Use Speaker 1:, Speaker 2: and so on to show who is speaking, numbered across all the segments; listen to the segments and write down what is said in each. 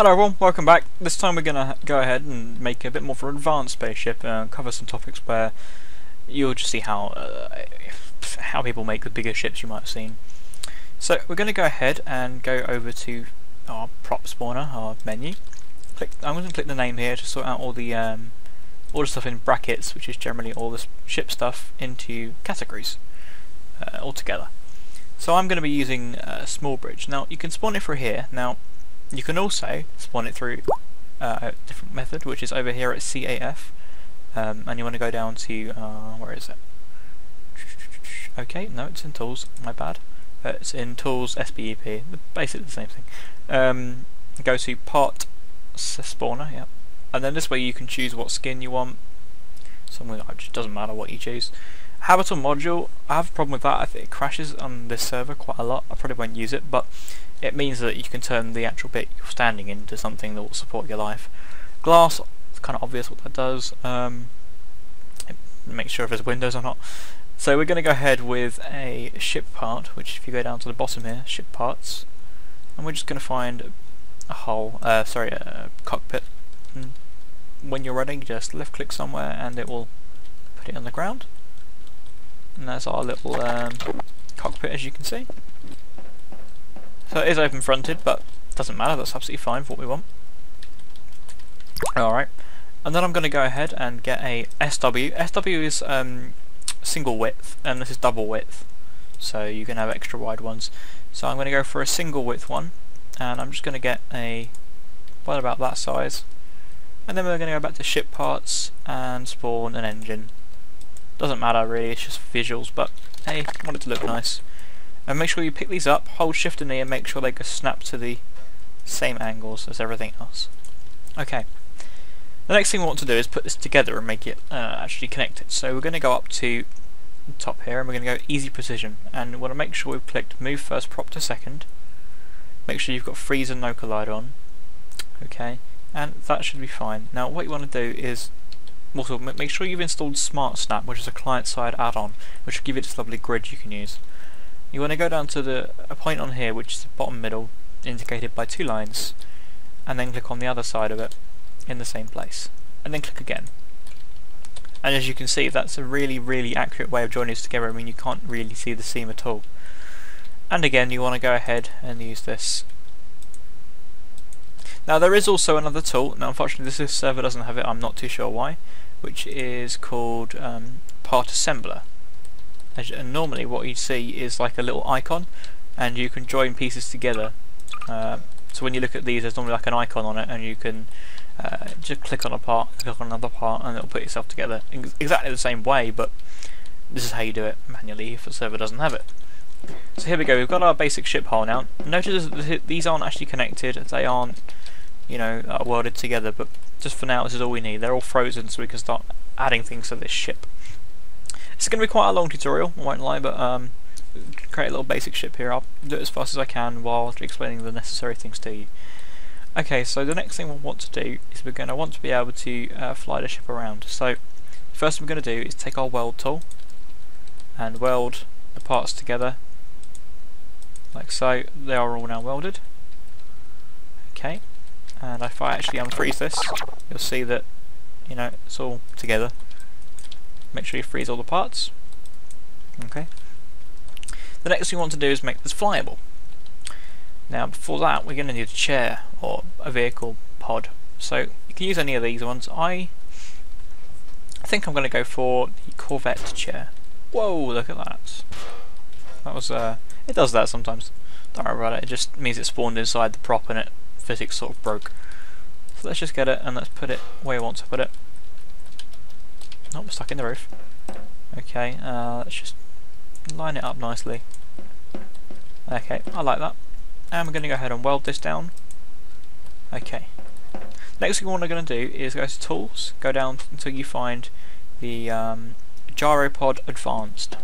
Speaker 1: Hello everyone, welcome back. This time we're going to go ahead and make a bit more of an advanced spaceship and cover some topics where you'll just see how people make the bigger ships you might have seen. So we're going to go ahead and go over to our prop spawner, our menu. I'm going to click the name here to sort out all the stuff in brackets, which is generally all the ship stuff, into categories altogether. So I'm going to be using a small bridge. Now you can spawn it through here. Now you can also spawn it through a different method, which is over here at CAF, and you want to go down to where is it? Okay, no, it's in Tools. My bad. It's in Tools SBEP. Basically the same thing. Go to Part Spawner, yeah, and then this way you can choose what skin you want. Something like, it just doesn't matter what you choose. Habitable module, I have a problem with that. I think it crashes on this server quite a lot. I probably won't use it, but it means that you can turn the actual bit you're standing into something that will support your life. Glass, it's kind of obvious what that does. Make sure if there's windows or not. So we're going to go ahead with a ship part, which if you go down to the bottom here, ship parts, and we're just going to find a cockpit. And when you're ready, just left click somewhere and it will put it on the ground. And that's our little cockpit, as you can see. So it is open fronted, but doesn't matter, that's absolutely fine for what we want. Alright, and then I'm going to go ahead and get a SW. SW is single width, and this is double width, so you can have extra wide ones. So I'm going to go for a single width one, and I'm just going to get a, well, about that size. And then we're going to go back to ship parts and spawn an engine. Doesn't matter really, it's just visuals, but hey, I want it to look nice. And make sure you pick these up, hold shift and E, and make sure they go snap to the same angles as everything else. Okay, the next thing we want to do is put this together and make it actually connected. So we're going to go up to the top here and we're going to go easy precision, and we want to make sure we've clicked move first prop to second. Make sure you've got freeze and no collide on. Okay, and that should be fine. Now what you want to do is also make sure you've installed Smart Snap, which is a client-side add-on, which will give you this lovely grid you can use. You want to go down to a point on here, which is the bottom middle, indicated by two lines, and then click on the other side of it in the same place, and then click again. And as you can see, that's a really accurate way of joining this together. I mean, you can't really see the seam at all. And again, you want to go ahead and use this. Now there is also another tool. Now unfortunately this server doesn't have it, I'm not too sure why, which is called Part Assembler. And normally what you see is like a little icon, and you can join pieces together. So when you look at these, there's normally like an icon on it, and you can just click on a part, click on another part, and it'll put yourself together exactly the same way, but this is how you do it manually if the server doesn't have it. So here we go, we've got our basic ship hull now. Notice that these aren't actually connected, they aren't, you know, welded together, but just for now this is all we need. They're all frozen so we can start adding things to this ship. It's going to be quite a long tutorial, I won't lie, but create a little basic ship here. I'll do it as fast as I can while explaining the necessary things to you. Okay, so the next thing we'll want to do is we're going to want to be able to fly the ship around. So first thing we're going to do is take our weld tool and weld the parts together like so. They are all now welded. Okay, and if I actually unfreeze this, you'll see that, you know, it's all together. Make sure you freeze all the parts. Okay. The next thing we want to do is make this flyable. Now before that we're going to need a chair or a vehicle pod. So you can use any of these ones. I think I'm going to go for the Corvette chair. Whoa, look at that. That was it does that sometimes. Don't worry about it, it just means it spawned inside the prop and physics sort of broke. So let's just get it and let's put it where we want to put it. Oh, we're stuck in the roof. Okay, let's just line it up nicely. Okay, I like that. And we're going to go ahead and weld this down. Okay. Next thing we're going to do is go to Tools, go down until you find the Gyropod Advanced.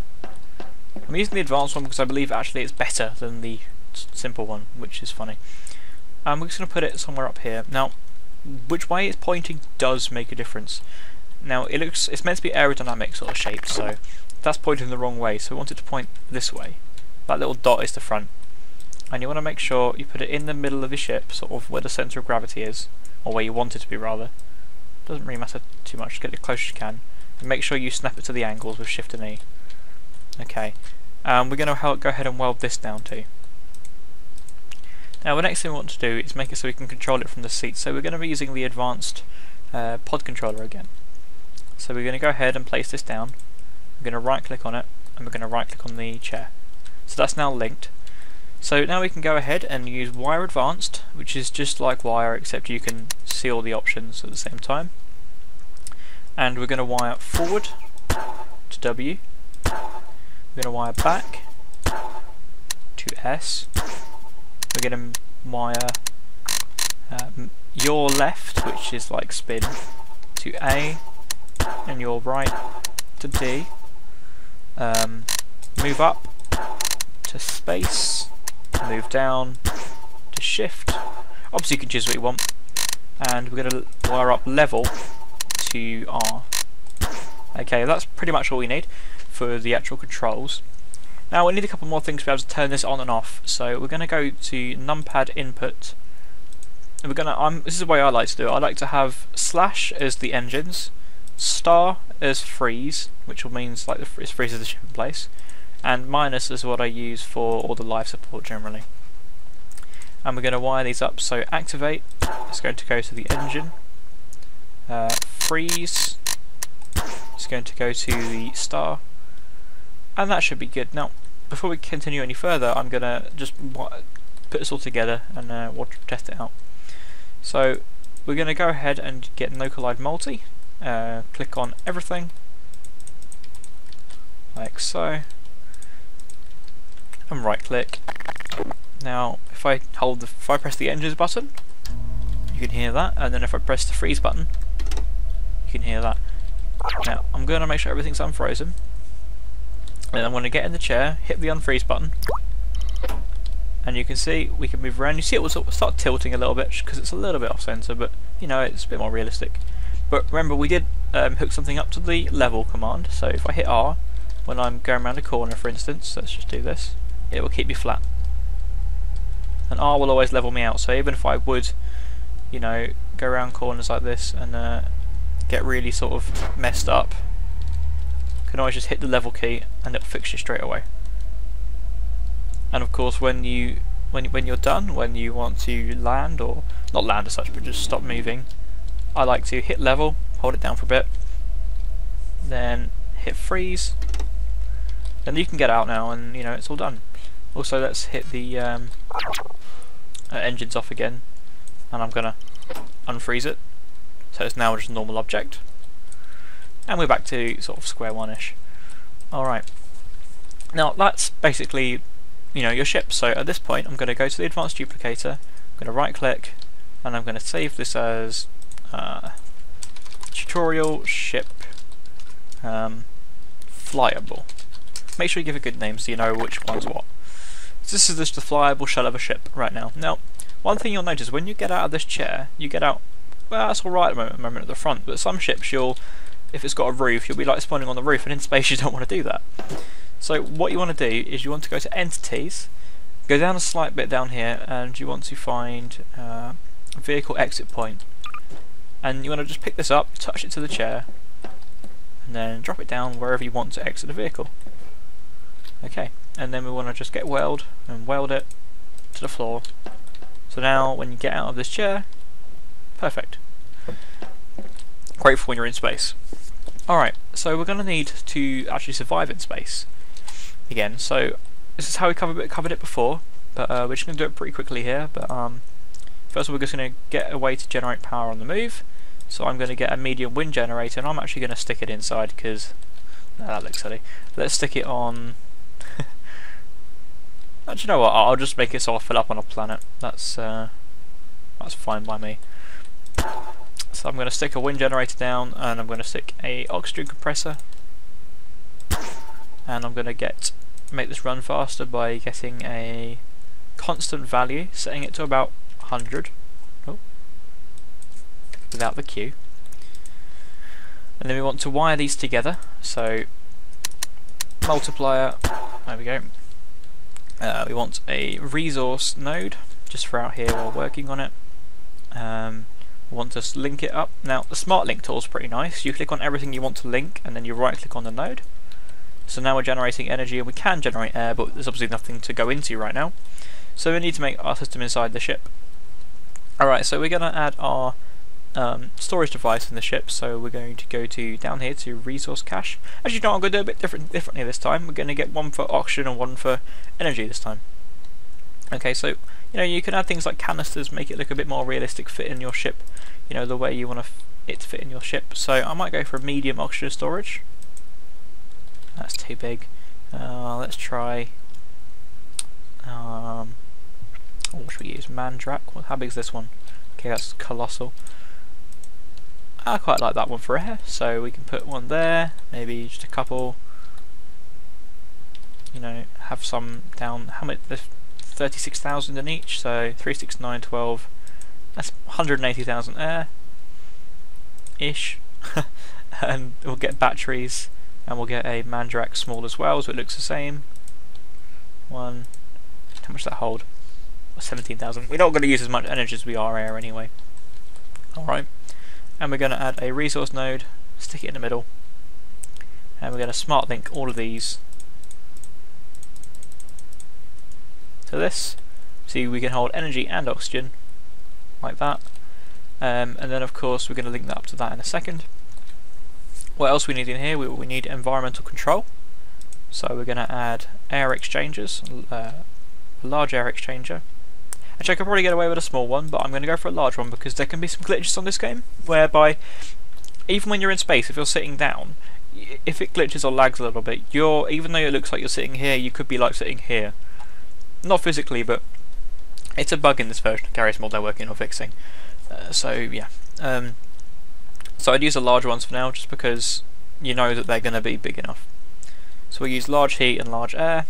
Speaker 1: I'm using the advanced one because I believe actually it's better than the simple one, which is funny. And we're just going to put it somewhere up here. Now, which way it's pointing does make a difference. Now it's meant to be aerodynamic sort of shape, so that's pointing the wrong way, so we want it to point this way. That little dot is the front. and you want to make sure you put it in the middle of your ship, sort of where the centre of gravity is, or where you want it to be rather. Doesn't really matter too much, get it close as you can, and make sure you snap it to the angles with Shift and E. Okay, we're going to go ahead and weld this down too. Now the next thing we want to do is make it so we can control it from the seat, so we're going to be using the advanced pod controller again. So we're going to go ahead and place this down, we're going to right click on it, and we're going to right click on the chair. So that's now linked. So now we can go ahead and use Wire Advanced, which is just like Wire except you can see all the options at the same time. And we're going to wire forward to W, we're going to wire back to S, we're going to wire your left, which is like spin, to A, and your right to D, move up to space, move down to shift. Obviously you can choose what you want, and we're going to wire up level to R. Okay, that's pretty much all we need for the actual controls. Now we need a couple more things to be able to turn this on and off, so we're going to go to numpad input, and we're going to, this is the way I like to do it, I like to have slash as the engines, star as freeze, which means like it freezes the ship in place, and minus is what I use for all the life support generally. And we're going to wire these up, so activate is going to go to the engine, freeze is going to go to the star, and that should be good. Now before we continue any further, I'm going to just put this all together and we'll test it out. So we're going to go ahead and get No Collide Multi, click on everything like so, and right click. Now if I press the engines button, you can hear that, and then if I press the freeze button, you can hear that. Now I'm going to make sure everything's unfrozen, and I'm going to get in the chair, hit the unfreeze button, and you can see we can move around. You see it will sort of start tilting a little bit because it's a little bit off center, but you know, it's a bit more realistic. But remember, we did hook something up to the level command, so if I hit R when I'm going around a corner, for instance, let's just do this, it will keep me flat, and R will always level me out. So even if I would, you know, go around corners like this and get really sort of messed up, I can always just hit the level key and it'll fix you straight away. And of course when you're done, when you want to land, or not land as such but just stop moving, I like to hit level, hold it down for a bit, then hit freeze, then you can get out now and you know it's all done. Also let's hit the engines off again, and I'm gonna unfreeze it so it's now just a normal object, and we're back to sort of square one-ish. Alright, now that's basically, you know, your ship. So at this point I'm going to go to the advanced duplicator, I'm going to right click, and I'm going to save this as tutorial ship flyable. Make sure you give a good name so you know which one's what. So this is just the flyable shell of a ship right now. Now one thing you'll notice when you get out of this chair, you get out, well that's alright at the moment at the front, but some ships if it's got a roof, you'll be like spawning on the roof, and in space you don't want to do that. So what you want to do is you want to go to entities, go down a slight bit down here, and you want to find vehicle exit point, and you want to just pick this up, touch it to the chair, and then drop it down wherever you want to exit the vehicle. Okay, and then we want to just get weld and weld it to the floor. So now when you get out of this chair, perfect. Great for when you're in space. Alright, so we're going to need to actually survive in space again. So this is how we covered it before, but we're just going to do it pretty quickly here. But first of all, we're just going to get a way to generate power on the move. So I'm going to get a medium wind generator, and I'm actually going to stick it inside because that looks silly. Let's stick it on. Actually, you know what? I'll just make it so I'll fill up on a planet. That's fine by me. So I'm going to stick a wind generator down, and I'm going to stick a oxygen compressor, and I'm going to make this run faster by getting a constant value, setting it to about 100 without the Q, and then we want to wire these together. So multiplier, there we go, We want a resource node just for out here while working on it. We want to link it up. Now the smart link tool is pretty nice. You click on everything you want to link and then you right click on the node. So now we're generating energy, and we can generate air, but there's obviously nothing to go into right now. So we need to make our system inside the ship. Alright, so we're going to add our storage device in the ship. So we're going to go to down here to resource cache. Actually, no, I'm going to do a bit differently this time. We're going to get one for oxygen and one for energy this time. Okay, so you can add things like canisters, make it look a bit more realistic, fit in your ship, the way you want it to fit in your ship. So I might go for a medium oxygen storage. That's too big. Let's try. What should we use? Mandrak. How big is this one? Okay, that's colossal. I quite like that one for air, so we can put one there. Maybe just a couple. Have some down. How much? There's 36,000 in each. So 3, 6, 9, 12. That's 180,000 air. Ish. And we'll get batteries. And we'll get a Mandrak small as well, so it looks the same. How much does that hold? 17,000. We're not going to use as much energy as we are air anyway. Alright. And we're going to add a resource node, stick it in the middle. And we're going to smart link all of these to this. See, we can hold energy and oxygen, like that. And then of course we're going to link that up to that in a second. What else we need in here? We need environmental control. So we're going to add air exchangers, a large air exchanger. Actually, I could probably get away with a small one, but I'm going to go for a large one because there can be some glitches on this game, whereby even when you're in space, if you're sitting down, if it glitches or lags a little bit, even though it looks like you're sitting here, you could be like sitting here. Not physically, but it's a bug in this version of Garry's Mod they're working on fixing. So yeah. So I'd use the large ones for now, just because you know that they're going to be big enough. So we use large heat and large air,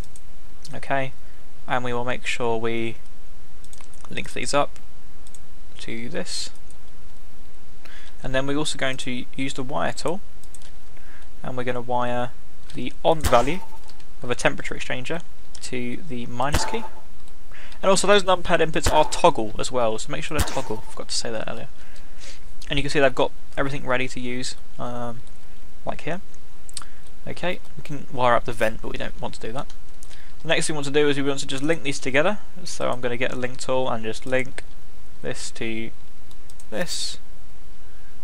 Speaker 1: okay, and we will make sure we link these up to this. And then we're also going to use the wire tool, and we're going to wire the on value of a temperature exchanger to the minus key. And also those numpad inputs are toggle as well, so make sure they're toggle. Forgot to say that earlier. And you can see they've got everything ready to use, like here. Okay, we can wire up the vent, but we don't want to do that. The next thing we want to do is we want to just link these together. So I'm going to get a link tool and just link this to this.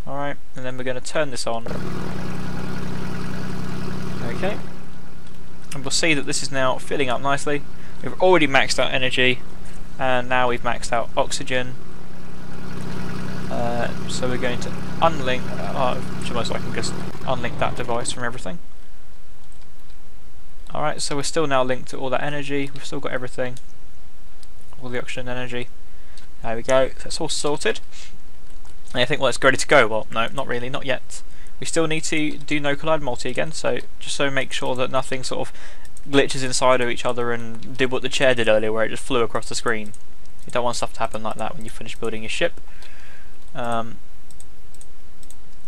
Speaker 1: Alright, and then we're going to turn this on. Okay. And we'll see that this is now filling up nicely. We've already maxed out energy, and now we've maxed out oxygen. So we're going to unlink, almost I can just unlink that device from everything. Alright, so we're still now linked to all that energy, we've still got everything, all the oxygen energy. There we go, that's all sorted. And I think, well, it's ready to go. Well, no, not really, not yet. We still need to do no collide multi again, so just so make sure that nothing sort of glitches inside of each other and did what the chair did earlier where it just flew across the screen. You don't want stuff to happen like that when you finish building your ship.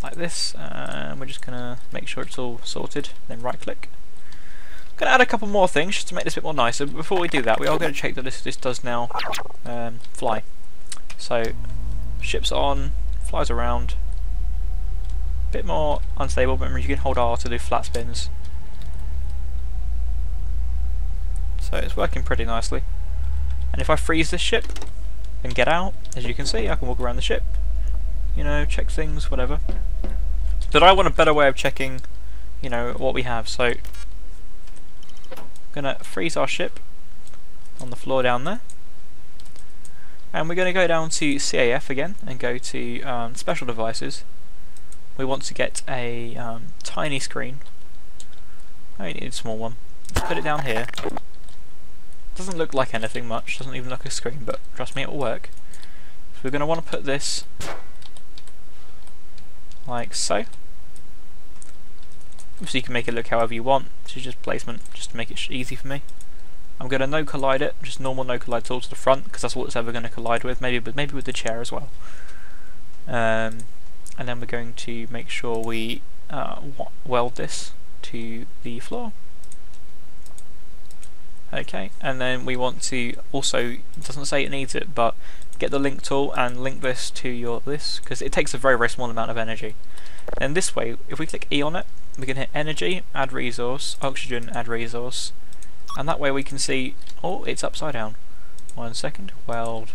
Speaker 1: Like this, and we're just going to make sure it's all sorted, then right click. I'm going to add a couple more things just to make this a bit more nicer, but before we do that we are going to check that this does now fly. So, ship's on, flies around, a bit more unstable, but remember you can hold R to do flat spins. So it's working pretty nicely. And if I freeze this ship and get out, as you can see, I can walk around the ship, check things, whatever. But I want a better way of checking, what we have. So I'm gonna freeze our ship on the floor down there, and we're going to go down to CAF again and go to special devices. We want to get a tiny screen. I need a small one. Let's put it down here. Doesn't look like anything much, doesn't even look like a screen, but trust me, it will work. So we're going to want to put this like so. So you can make it look however you want. This is just placement, just to make it easy for me. I'm going to no collide it, just normal no collide tool to the front, because that's what it's ever going to collide with. Maybe with the chair as well. And then we're going to make sure we weld this to the floor. Okay, and then we want to also, it doesn't say it needs it, but get the link tool and link this to your because it takes a very, very small amount of energy. And this way, if we click E on it, we can hit energy, add resource, oxygen, add resource, and that way we can see, oh, it's upside down. 1 second, weld,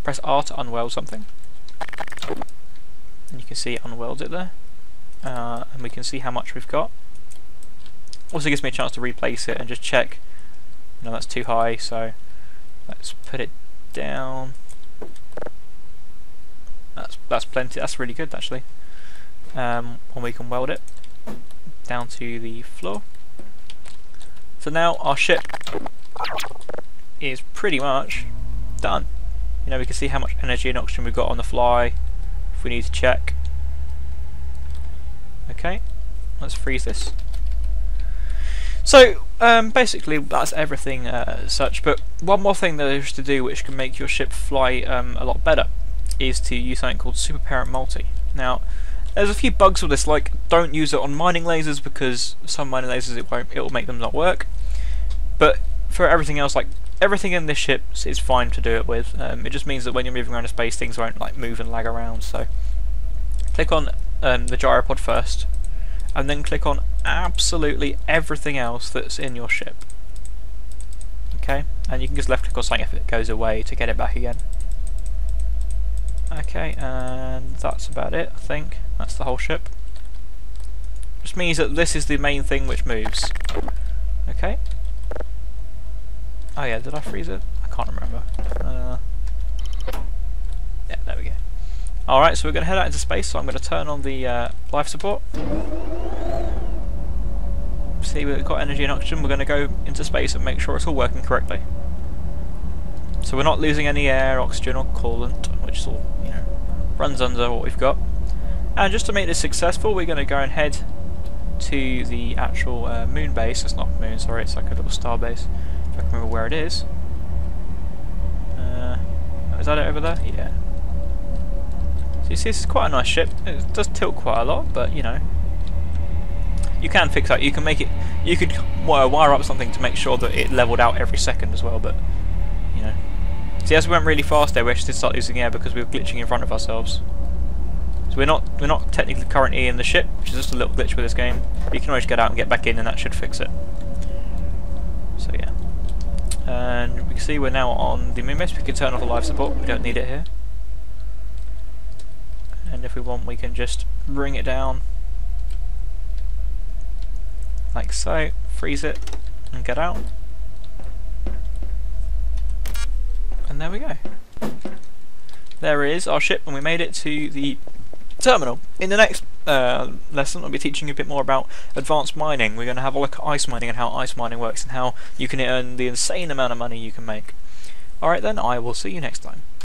Speaker 1: press R to unweld something, and you can see it unwelds it there, and we can see how much we've got. Also gives me a chance to replace it and just check, no, that's too high, so let's put it down. That's plenty, that's really good actually. And we can weld it down to the floor. So now our ship is pretty much done. You know, we can see how much energy and oxygen we've got on the fly if we need to check. Okay, let's freeze this. So basically that's everything as such, but one more thing there is to do which can make your ship fly a lot better is to use something called Super Parent Multi. Now there's a few bugs with this, like don't use it on mining lasers because some mining lasers it will make them not work, but for everything else, like everything in this ship is fine to do it with. It just means that when you're moving around in space things won't like move and lag around. So click on the gyropod first, and then click on absolutely everything else that's in your ship. Okay, and you can just left click on something if it goes away to get it back again. Okay, and that's about it, I think. That's the whole ship. Just means that this is the main thing which moves. Okay. Oh yeah, did I freeze it? I can't remember. Yeah, there we go. Alright, so we're going to head out into space, so I'm going to turn on the life support. See, we've got energy and oxygen. We're going to go into space and make sure it's all working correctly. So we're not losing any air, oxygen or coolant, which is all, you know, runs under what we've got. And just to make this successful, we're going to go and head to the actual moon base. It's not moon, sorry, it's like a little star base. If I can remember where it is. Is that it over there? Yeah. So you see, this is quite a nice ship. It does tilt quite a lot, but you know, you can fix that. You can make it. You could wire up something to make sure that it leveled out every second as well. But you know, see, as we went really fast there, we actually did start losing air because we were glitching in front of ourselves. So we're not technically currently in the ship, which is just a little glitch with this game. But you can always get out and get back in, and that should fix it. So yeah, and we can see we're now on the moon base. We can turn off the life support. We don't need it here. And if we want, we can just bring it down like so, freeze it and get out, and there we go. There is our ship, and we made it to the terminal. In the next lesson I'll be teaching you a bit more about advanced mining. We're going to have a look at ice mining and how ice mining works and how you can earn the insane amount of money you can make. Alright then, I will see you next time.